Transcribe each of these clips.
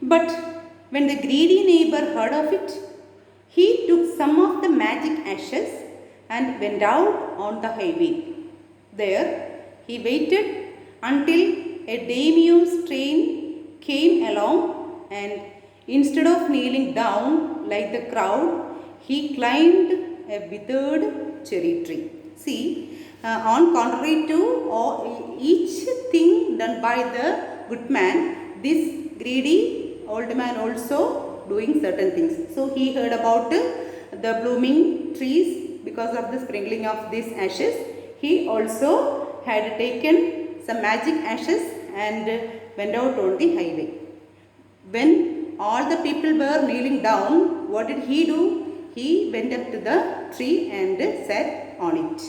But when the greedy neighbor heard of it, he took some of the magic ashes and went out on the highway. There he waited until a daimyo's train came along, and instead of kneeling down like the crowd, he climbed a withered cherry tree. See, on contrary to each thing done by the good man, this greedy old man also doing certain things. So he heard about the blooming trees because of the sprinkling of these ashes. He also had taken some magic ashes and went out on the highway. When all the people were kneeling down, what did he do? He went up to the tree and sat on it.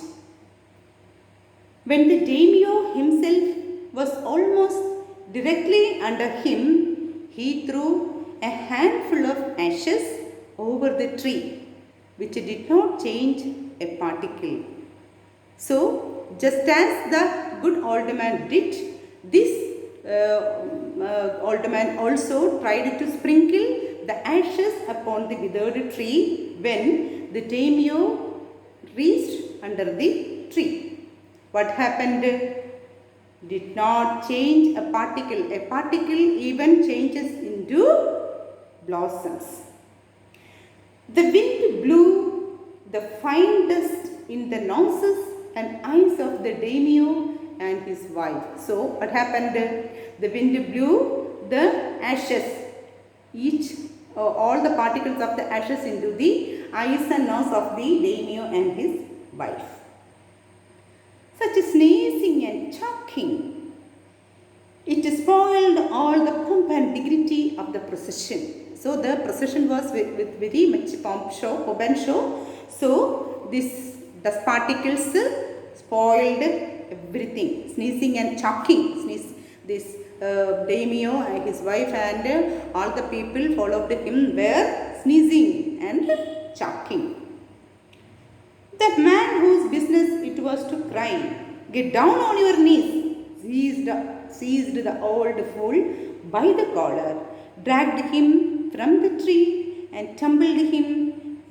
When the daimyo himself was almost directly under him, he threw a handful of ashes over the tree, which did not change a particle. So, just as the good old man did, this old man also tried to sprinkle the ashes upon the withered tree when the daimyo reached under the tree. What happened? Did not change a particle. A particle even changes into blossoms. The wind blew the fine dust in the noses and eyes of the daimyo and his wife. So what happened? The wind blew the ashes, all the particles of the ashes into the eyes and nose of the daimyo and his wife. Such sneezing and choking, it spoiled all the pomp and dignity of the procession. So the procession was with very much pomp and show. So this dust particles spoiled everything. Sneezing and choking. This daimyo and his wife and all the people followed him were sneezing and choking. The man whose business it was to cry, "Get down on your knees," seized the old fool by the collar, dragged him from the tree and tumbled him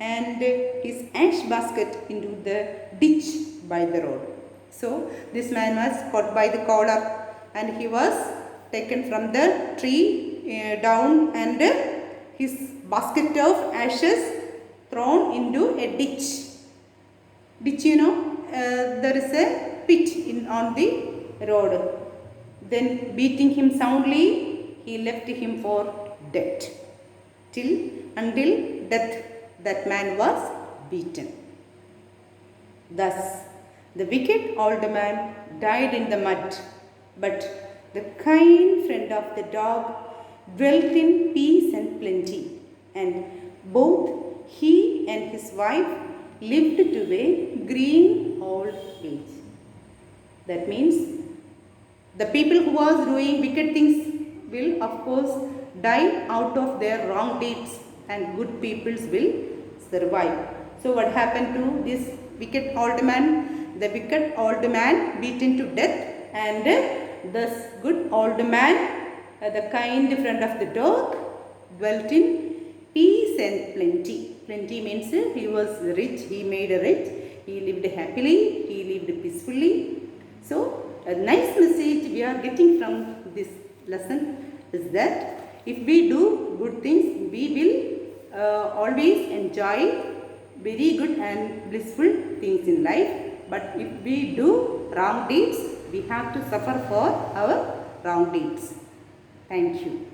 and his ash basket into the ditch by the road. So this man was caught by the collar and he was taken from the tree down, and his basket of ashes thrown into a ditch. Ditch, there is a pit on the road. Then beating him soundly, he left him for dead. Until death, that man was beaten. Thus, the wicked old man died in the mud, but the kind friend of the dog dwelt in peace and plenty, and both he and his wife lived to a green old age. That means the people who was doing wicked things will of course die out of their wrong deeds, and good peoples will survive. So what happened to this wicked old man? The wicked old man beaten to death, and this good old man, the kind friend of the dog, dwelt in peace and plenty. Plenty means he was rich, he made rich, he lived happily, he lived peacefully. So a nice message we are getting from this lesson is that if we do good things, we will always enjoy very good and blissful things in life. But if we do wrong deeds, we have to suffer for our wrong deeds. Thank you.